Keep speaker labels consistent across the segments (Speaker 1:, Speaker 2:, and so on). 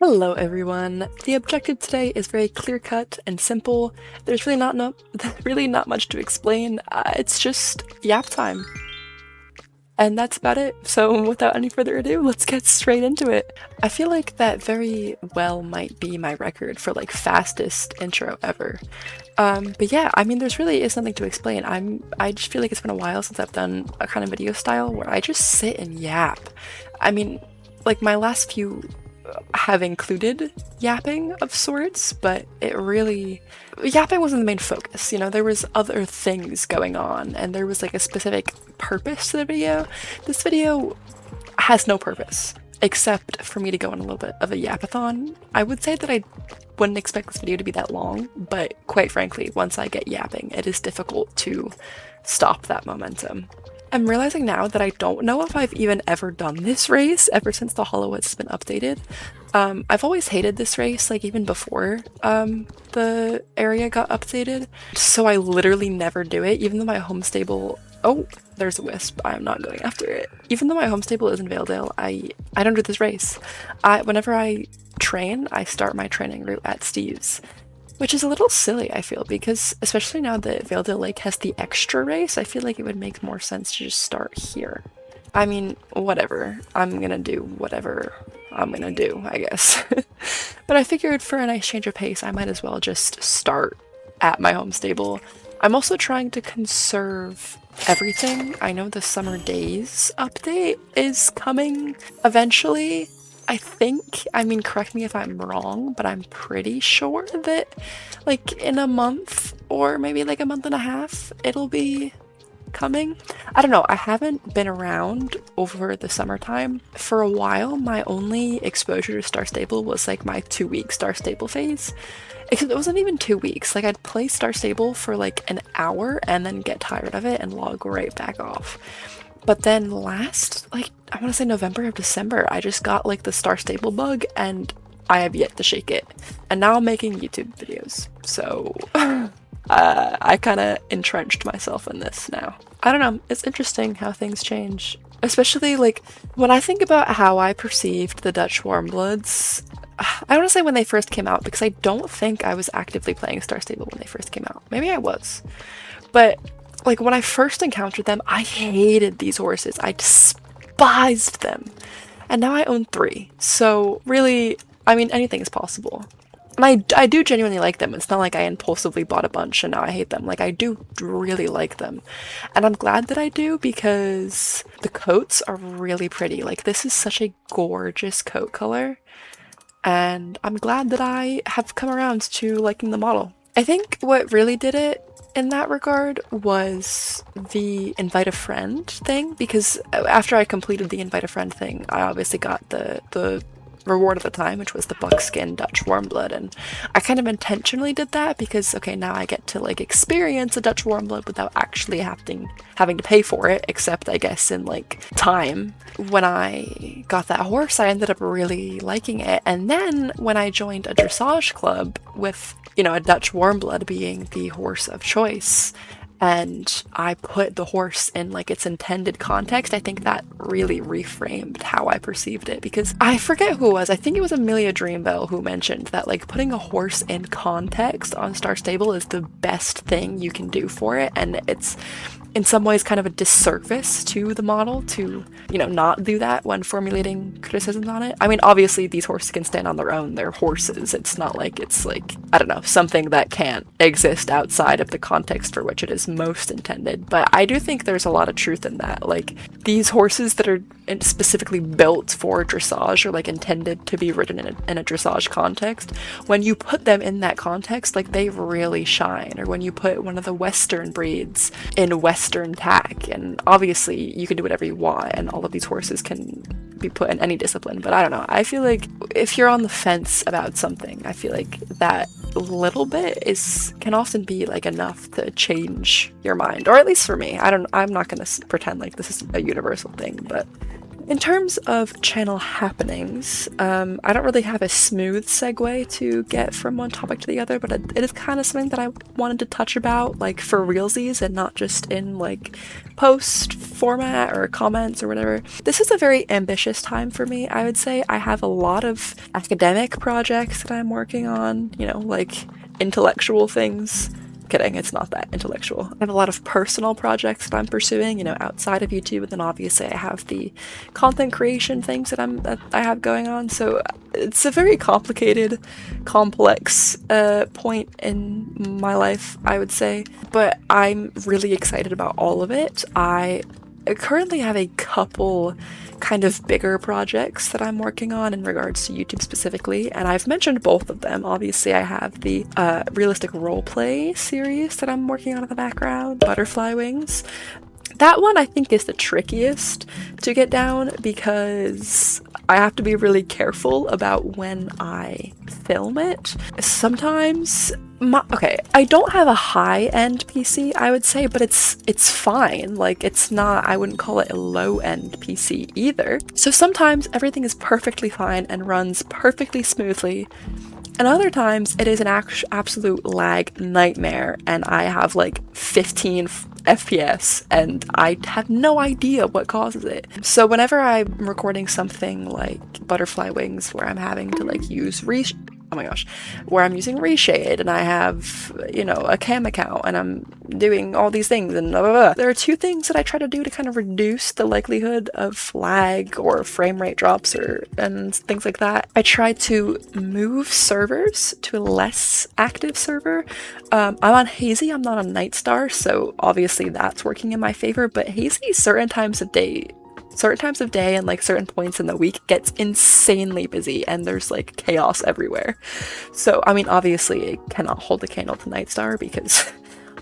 Speaker 1: Hello everyone. The objective today is very clear-cut and simple. There's really not really not much to explain. It's just yap time. And that's about it. So without any further ado, let's get straight into it. I feel like that very well might be my record for like fastest intro ever. But yeah, I mean, there's really is nothing to explain. I just feel like it's been a while since I've done a kind of video style where I just sit and yap. I mean, like my last few have included yapping of sorts, but yapping wasn't the main focus, you know, there was other things going on and there was like a specific purpose to the video. This video has no purpose except for me to go on a little bit of a yapathon. I would say that I wouldn't expect this video to be that long, but quite frankly, once I get yapping, it is difficult to stop that momentum. I'm realizing now that I don't know if I've even ever done this race ever since the Hollow has been updated. I've always hated this race, like even before the area got updated, so I literally never do it, even though my home stable— oh, there's a wisp, I'm not going after it. Even though my home stable is in Valedale, I don't do this race. Whenever I train, I start my training route at Steve's. Which is a little silly, I feel, because especially now that Valedale Lake has the extra race, I feel like it would make more sense to just start here. I mean, whatever. I'm gonna do whatever I'm gonna do, I guess. But I figured for a nice change of pace, I might as well just start at my home stable. I'm also trying to conserve everything. I know the Summer Days update is coming eventually, I think. I mean, correct me if I'm wrong, but I'm pretty sure that like in a month or maybe like a month and a half it'll be coming. I don't know, I haven't been around over the summertime. For a while, my only exposure to Star Stable was like my 2-week Star Stable phase. Except it wasn't even 2 weeks. Like I'd play Star Stable for like an hour and then get tired of it and log right back off. But then last, like, I want to say November or December, I just got like the Star Stable bug and I have yet to shake it. And now I'm making YouTube videos. So I kind of entrenched myself in this now. I don't know, it's interesting how things change. Especially like when I think about how I perceived the Dutch Warmbloods, I want to say when they first came out, because I don't think I was actively playing Star Stable when they first came out. Maybe I was. But like when I first encountered them, I hated these horses. I despised them. And now I own 3. So really, I mean, anything is possible. And I do genuinely like them. It's not like I impulsively bought a bunch and now I hate them. Like I do really like them. And I'm glad that I do because the coats are really pretty. Like this is such a gorgeous coat color. And I'm glad that I have come around to liking the model. I think what really did it in that regard was the invite a friend thing, because after I completed the invite a friend thing, I obviously got the reward at the time, which was the buckskin Dutch Warmblood, and I kind of intentionally did that because, okay, now I get to like experience a Dutch Warmblood without actually having to pay for it, except I guess in like time. When I got that horse, I ended up really liking it, and then when I joined a dressage club with, you know, a Dutch Warmblood being the horse of choice, and I put the horse in like its intended context, I think that really reframed how I perceived it, because I forget who it was, I think it was Amelia Dreambell who mentioned that like putting a horse in context on Star Stable is the best thing you can do for it, and it's in some ways kind of a disservice to the model to, you know, not do that when formulating criticisms on it. I mean, obviously these horses can stand on their own, they're horses. It's not like it's like, I don't know, something that can't exist outside of the context for which it is most intended. But I do think there's a lot of truth in that. Like these horses that are specifically built for dressage or like intended to be ridden in a dressage context, when you put them in that context, like they really shine. Or when you put one of the Western breeds in Western tack, and obviously you can do whatever you want and all of these horses can be put in any discipline, but I don't know, I feel like if you're on the fence about something, I feel like that little bit can often be like enough to change your mind, or at least for me. I'm not gonna pretend like this is a universal thing, but In terms of channel happenings, I don't really have a smooth segue to get from one topic to the other, but it is kind of something that I wanted to touch about, like for realsies and not just in like post format or comments or whatever. This is a very ambitious time for me, I would say. I have a lot of academic projects that I'm working on, you know, like intellectual things. Kidding, it's not that intellectual. I have a lot of personal projects that I'm pursuing, you know, outside of YouTube, and then obviously I have the content creation things that I have going on. So it's a very complicated, complex point in my life, I would say. But I'm really excited about all of it. I currently have a couple kind of bigger projects that I'm working on in regards to YouTube specifically, and I've mentioned both of them. Obviously, I have the realistic roleplay series that I'm working on in the background, Butterfly Wings. That one I think is the trickiest to get down because I have to be really careful about when I film it. Sometimes okay, I don't have a high-end PC, I would say, but it's fine. Like, it's not, I wouldn't call it a low-end PC either. So sometimes everything is perfectly fine and runs perfectly smoothly, and other times it is an absolute lag nightmare and I have like 15 FPS and I have no idea what causes it. So whenever I'm recording something like Butterfly Wings where I'm having to like use oh my gosh, where I'm using ReShade and I have, you know, a cam account and I'm doing all these things and blah, blah, blah. There are two things that I try to do to kind of reduce the likelihood of lag or frame rate drops and things like that. I try to move servers to a less active server. I'm on Hazy, I'm not on Nightstar, so obviously that's working in my favor, but Hazy certain times of day and like certain points in the week gets insanely busy and there's like chaos everywhere. So I mean, obviously it cannot hold a candle to Nightstar because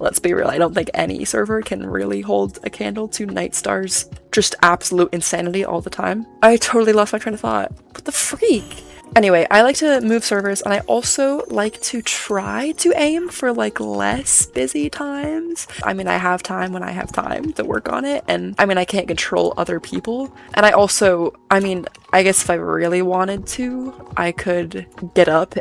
Speaker 1: let's be real, I don't think any server can really hold a candle to Nightstar's just absolute insanity all the time. I totally lost my train of thought. What the freak? Anyway, I like to move servers, and I also like to try to aim for like less busy times. I mean, I have time when I have time to work on it, and I mean, I can't control other people. And I mean, I guess if I really wanted to, I could get up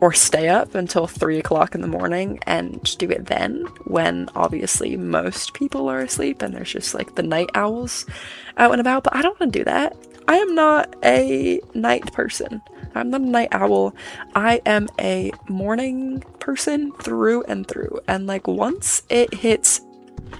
Speaker 1: or stay up until 3 o'clock in the morning and do it then, when obviously most people are asleep and there's just like the night owls out and about. But I don't want to do that. I am not a night person. I'm not a night owl. I am a morning person through and through. And like once it hits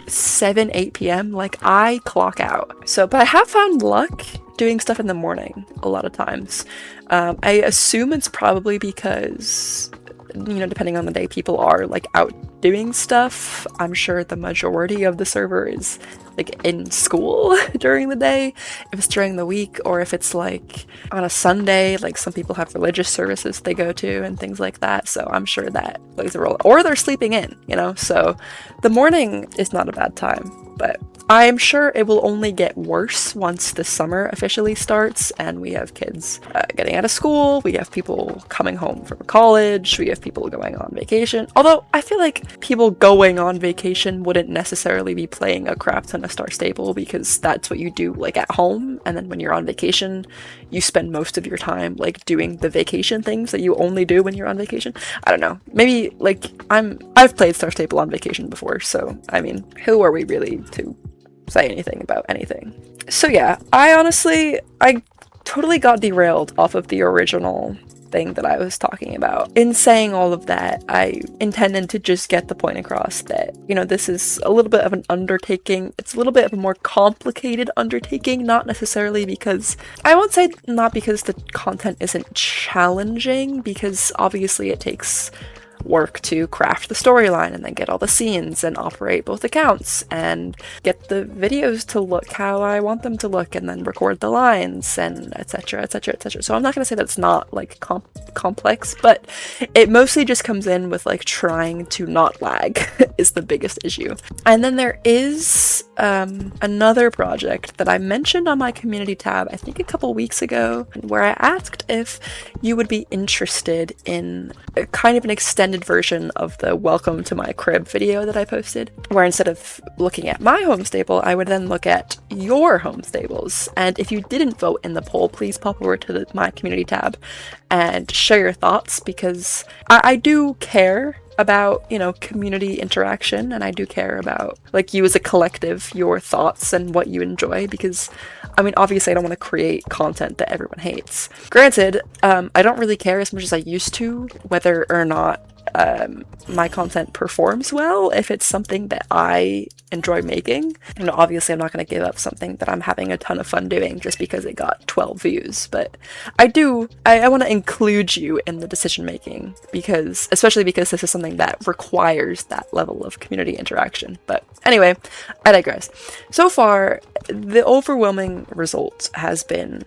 Speaker 1: 8 p.m, like I clock out. So, but I have found luck doing stuff in the morning a lot of times. I assume it's probably because, you know, depending on the day, people are like out doing stuff. I'm sure the majority of the server is like in school during the day, if it's during the week, or if it's like on a Sunday, like some people have religious services they go to and things like that. So I'm sure that plays a role, or they're sleeping in, you know, so the morning is not a bad time. But I'm sure it will only get worse once the summer officially starts and we have kids getting out of school, we have people coming home from college, we have people going on vacation. Although I feel like people going on vacation wouldn't necessarily be playing a crap ton of Star Stable, because that's what you do like at home, and then when you're on vacation you spend most of your time like doing the vacation things that you only do when you're on vacation. I don't know, maybe like I've played Star Stable on vacation before, so I mean, who are we really to say anything about anything? So yeah, I totally got derailed off of the original thing that I was talking about. In saying all of that, I intended to just get the point across that, you know, this is a little bit of an undertaking. It's a little bit of a more complicated undertaking, not necessarily because, I won't say not because the content isn't challenging, because obviously it takes work to craft the storyline and then get all the scenes and operate both accounts and get the videos to look how I want them to look and then record the lines and etc, etc, etc. So I'm not going to say that's not like complex, but it mostly just comes in with like trying to not lag is the biggest issue. And then there is another project that I mentioned on my community tab, I think a couple weeks ago, where I asked if you would be interested in kind of an extended extended version of the welcome to my crib video that I posted, where instead of looking at my home stable, I would then look at your home stables. And if you didn't vote in the poll, please pop over to the my community tab and share your thoughts, because I do care about, you know, community interaction, and I do care about, like, you as a collective, your thoughts and what you enjoy, because I mean, obviously I don't want to create content that everyone hates. Granted, I don't really care as much as I used to whether or not my content performs well if it's something that I enjoy making. You know, obviously I'm not going to give up something that I'm having a ton of fun doing just because it got 12 views, but I want to include you in the decision making, because especially because this is something that requires that level of community interaction. But anyway, I digress. So far, the overwhelming result has been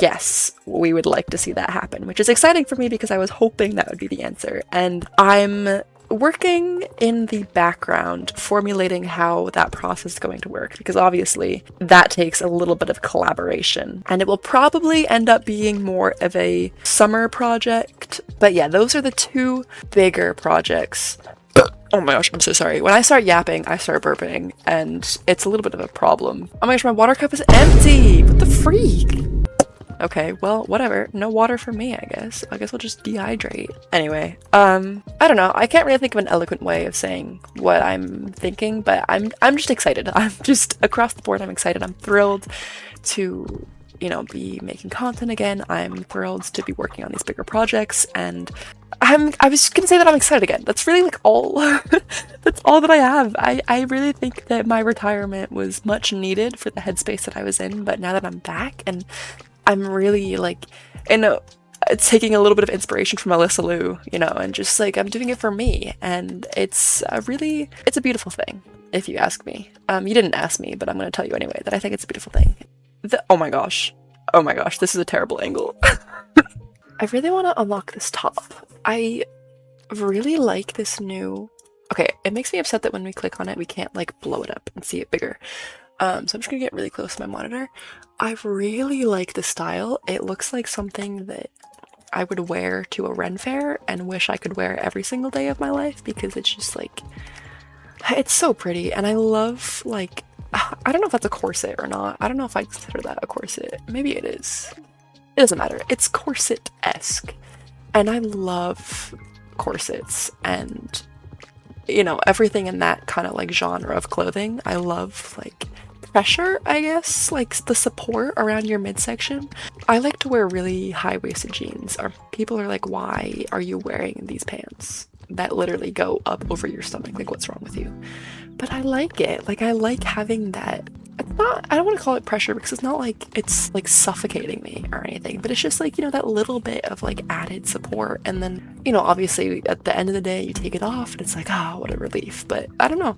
Speaker 1: yes, we would like to see that happen, which is exciting for me because I was hoping that would be the answer. And I'm working in the background formulating how that process is going to work, because obviously that takes a little bit of collaboration, and it will probably end up being more of a summer project. But yeah, those are the two bigger projects. Oh my gosh, I'm so sorry. When I start yapping, I start burping, and it's a little bit of a problem. Oh my gosh, my water cup is empty! What the freak? Okay, well, whatever. No water for me, I guess. I guess we'll just dehydrate. Anyway, I don't know. I can't really think of an eloquent way of saying what I'm thinking, but I'm just excited. I'm just, across the board, I'm excited. I'm thrilled to, you know, be making content again. I'm thrilled to be working on these bigger projects, and I was gonna say that I'm excited again. That's really like all, that's all that I have. I really think that my retirement was much needed for the headspace that I was in, but now that I'm back and I'm really like, it's taking a little bit of inspiration from Alyssa Liu, you know, and just like, I'm doing it for me, and it's a beautiful thing, if you ask me. You didn't ask me, but I'm going to tell you anyway that I think it's a beautiful thing. Oh my gosh, this is a terrible angle. I really want to unlock this top. I really like this new, okay, it makes me upset that when we click on it, we can't like blow it up and see it bigger. So I'm just gonna get really close to my monitor. I really like the style. It looks like something that I would wear to a Ren fair and wish I could wear every single day of my life, because it's just like, it's so pretty. And I love, like, I don't know if that's a corset or not. I don't know if I consider that a corset. Maybe it is. It doesn't matter. It's corset-esque. And I love corsets and, you know, everything in that kind of like genre of clothing. I love like pressure, I guess, like the support around your midsection. I like to wear really high-waisted jeans. People are like, why are you wearing these pants that literally go up over your stomach? Like, what's wrong with you? But I like it. Like, I like having that. It's not, I don't want to call it pressure, because it's not like it's like suffocating me or anything, but it's just like, you know, that little bit of like added support. And then, you know, obviously at the end of the day you take it off and it's like, oh, what a relief. But I don't know,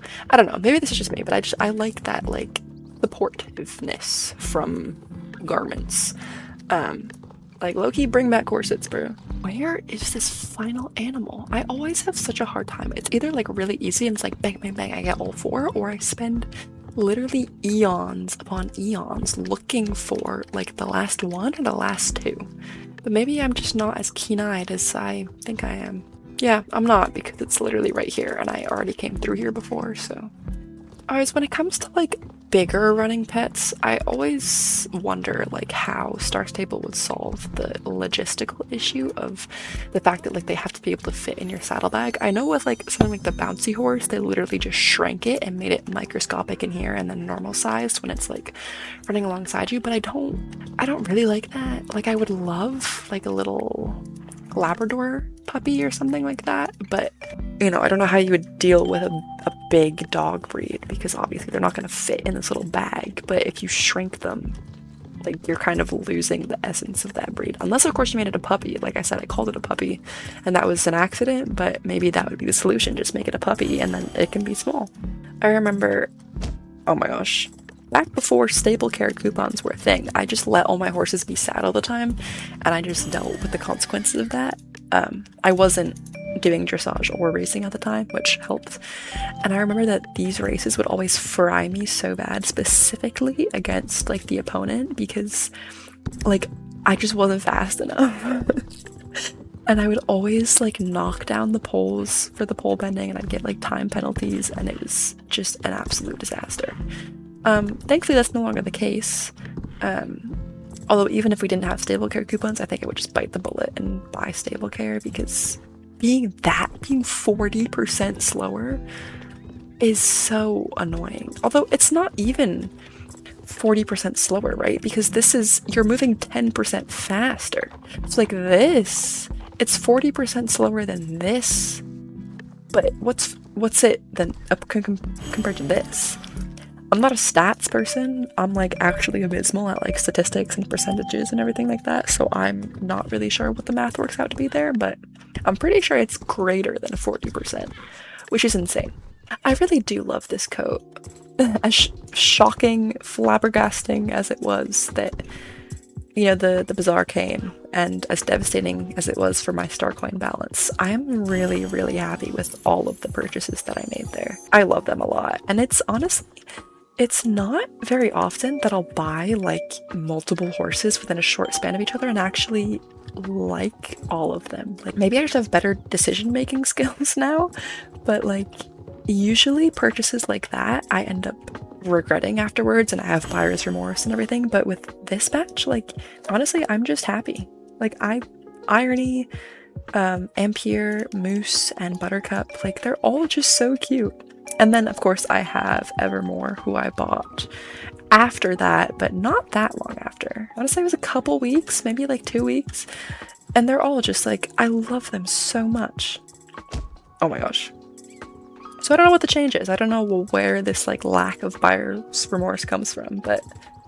Speaker 1: maybe this is just me, but I like that like supportiveness from garments. Like, low-key, bring back corsets, bro. Where is this final animal? I always have such a hard time. It's either like really easy and it's like bang bang bang, I get all four, or I spend literally eons upon eons looking for like the last one or the last two. But maybe I'm just not as keen-eyed as I think I am. Yeah, I'm not, because it's literally right here and I already came through here before, so. Alright, when it comes to like bigger running pets, I always wonder like how Star Stable would solve the logistical issue of the fact that like they have to be able to fit in your saddlebag. I know with like something like the bouncy horse, they literally just shrank it and made it microscopic in here and then normal sized when it's like running alongside you, but I don't really like that. Like, I would love like a little Labrador puppy or something like that, but you know, I don't know how you would deal with a big dog breed, because obviously they're not going to fit in this little bag. But if you shrink them, like, you're kind of losing the essence of that breed, unless of course you made it a puppy. Like I said, I called it a puppy and that was an accident, but maybe that would be the solution. Just make it a puppy and then it can be small. I remember, oh my gosh, back before stable care coupons were a thing, I just let all my horses be sad all the time, and I just dealt with the consequences of that. I wasn't doing dressage or racing at the time, which helped. And I remember that these races would always fry me so bad, specifically against like the opponent, because like I just wasn't fast enough. And I would always like knock down the poles for the pole bending, and I'd get like time penalties, and it was just an absolute disaster. Thankfully that's no longer the case. Although even if we didn't have stable care coupons, I think I would just bite the bullet and buy stable care, because being 40% slower is so annoying. Although it's not even 40% slower, right? Because you're moving 10% faster. It's like this, it's 40% slower than this. But what's it then compared to this? I'm not a stats person. I'm like actually abysmal at like statistics and percentages and everything like that, so I'm not really sure what the math works out to be there, but I'm pretty sure it's greater than 40%, which is insane. I really do love this coat. As shocking, flabbergasting as it was that, you know, the bazaar came, and as devastating as it was for my star coin balance, I am really, really happy with all of the purchases that I made there. I love them a lot, and it's honestly, it's not very often that I'll buy like multiple horses within a short span of each other and actually like all of them. Like maybe I just have better decision-making skills now, but like usually purchases like that I end up regretting afterwards and I have buyer's remorse and everything. But with this batch, like honestly, I'm just happy. Like Irony, Ampere, Moose, and Buttercup, like they're all just so cute. And then of course I have Evermore, who I bought after that, but not that long after. I want to say it was a couple weeks, maybe like 2 weeks. And they're all just like, I love them so much. Oh my gosh. So I don't know what the change is. I don't know where this like lack of buyer's remorse comes from, but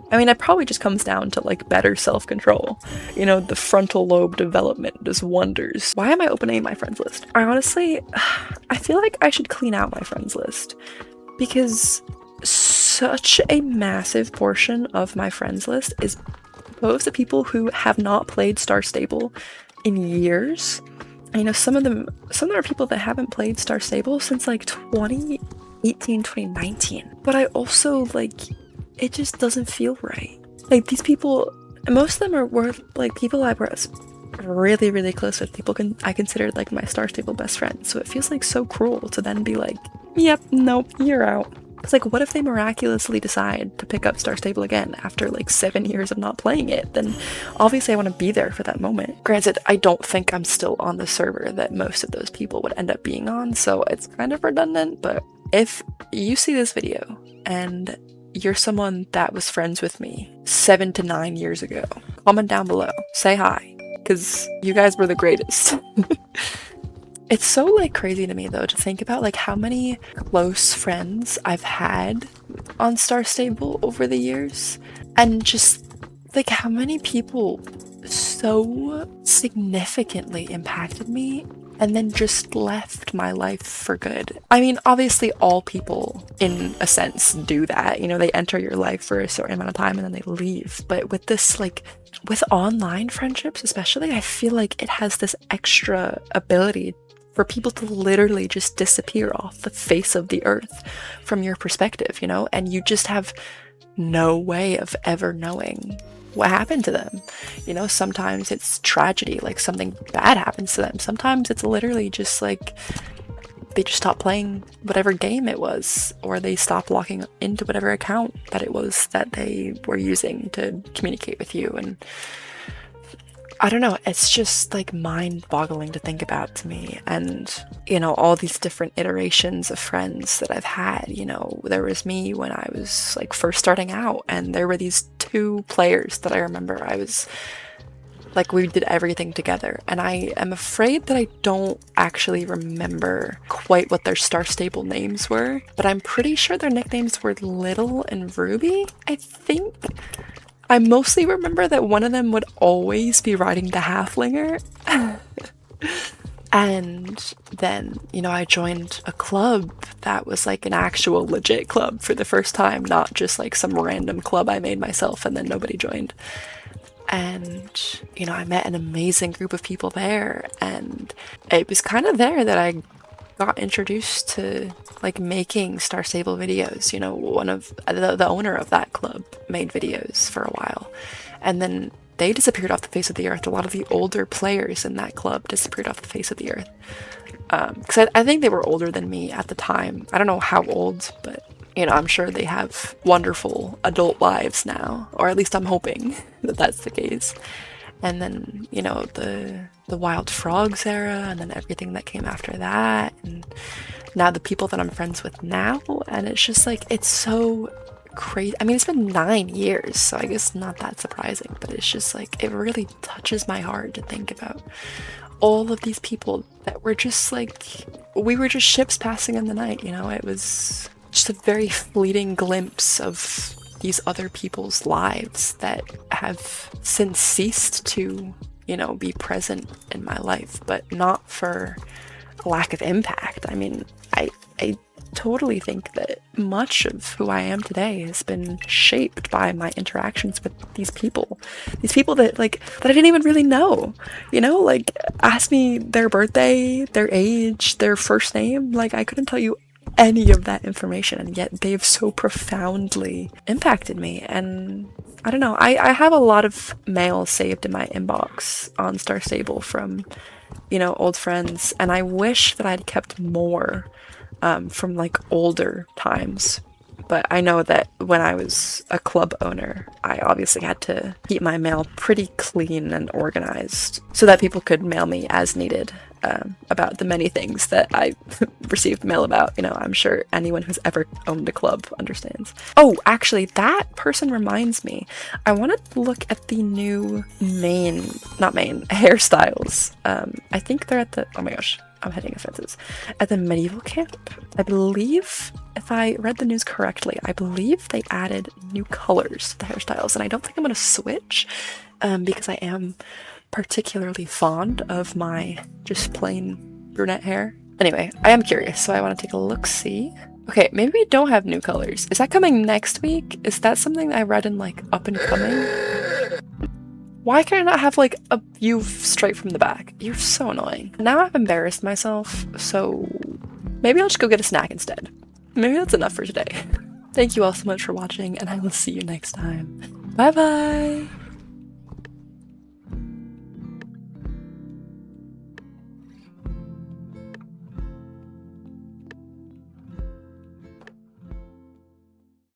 Speaker 1: I mean, it probably just comes down to like better self-control. You know, the frontal lobe development does wonders. Why am I opening my friends list? I feel like I should clean out my friends list, because such a massive portion of my friends list is composed of people who have not played Star Stable in years. And, you know, some of them are people that haven't played Star Stable since like 2018, 2019. But I also like, it just doesn't feel right. Like these people, most of them were like people I was really, really close with. People I considered like my Star Stable best friends. So it feels like so cruel to then be like, yep, nope, you're out. It's like, what if they miraculously decide to pick up Star Stable again after like 7 years of not playing it? Then obviously I want to be there for that moment. Granted, I don't think I'm still on the server that most of those people would end up being on, so it's kind of redundant. But if you see this video and you're someone that was friends with me 7 to 9 years ago, comment down below, say hi, because you guys were the greatest. It's so like crazy to me though to think about like how many close friends I've had on Star Stable over the years, and just like how many people so significantly impacted me and then just left my life for good. I mean, obviously all people in a sense do that, you know, they enter your life for a certain amount of time and then they leave. But with this, like with online friendships especially, I feel like it has this extra ability for people to literally just disappear off the face of the earth from your perspective, you know, and you just have no way of ever knowing what happened to them. You know, sometimes it's tragedy, like something bad happens to them. Sometimes it's literally just like they just stop playing whatever game it was, or they stop logging into whatever account that it was that they were using to communicate with you. And I don't know, it's just like mind-boggling to think about to me. And, you know, all these different iterations of friends that I've had, you know, there was me when I was like first starting out, and there were these 2 players that I remember I was like, we did everything together, and I am afraid that I don't actually remember quite what their Star Stable names were, but I'm pretty sure their nicknames were Little and Ruby, I think. I mostly remember that one of them would always be riding the halflinger. And then, you know, I joined a club that was like an actual legit club for the first time, not just like some random club I made myself and then nobody joined. And, you know, I met an amazing group of people there, and it was kind of there that I got introduced to like making Star Stable videos. You know, one of the owner of that club made videos for a while, and then they disappeared off the face of the earth. A lot of the older players in that club disappeared off the face of the earth. Because I think they were older than me at the time. I don't know how old, but you know, I'm sure they have wonderful adult lives now, or at least I'm hoping that that's the case. And then, you know, the Wild Frogs era, and then everything that came after that, and now the people that I'm friends with now, and it's just like, it's so crazy. I mean, it's been 9 years, so I guess not that surprising, but it's just like, it really touches my heart to think about all of these people that were just like, we were just ships passing in the night, you know? It was just a very fleeting glimpse of these other people's lives that have since ceased to, you know, be present in my life, but not for a lack of impact. I mean, I totally think that much of who I am today has been shaped by my interactions with these people that like, that I didn't even really know, you know, like ask me their birthday, their age, their first name, like I couldn't tell you any of that information, and yet they've so profoundly impacted me. And I don't know, I have a lot of mail saved in my inbox on Star Stable from, you know, old friends, and I wish that I'd kept more from like older times. But I know that when I was a club owner, I obviously had to keep my mail pretty clean and organized so that people could mail me as needed about the many things that I received mail about. You know, I'm sure anyone who's ever owned a club understands. Oh, actually, that person reminds me. I want to look at the new hairstyles. I think they're at the, oh my gosh, I'm hitting offenses, at the medieval camp. I believe, if I read the news correctly, I believe they added new colors to the hairstyles, and I don't think I'm going to switch because I am particularly fond of my just plain brunette hair. Anyway, I am curious, so I want to take a look-see. Okay, maybe we don't have new colors. Is that coming next week? Is that something that I read in like Up and Coming? Why can I not have like a view straight from the back? You're so annoying. Now I've embarrassed myself, so maybe I'll just go get a snack instead. Maybe that's enough for today. Thank you all so much for watching, and I will see you next time. Bye bye!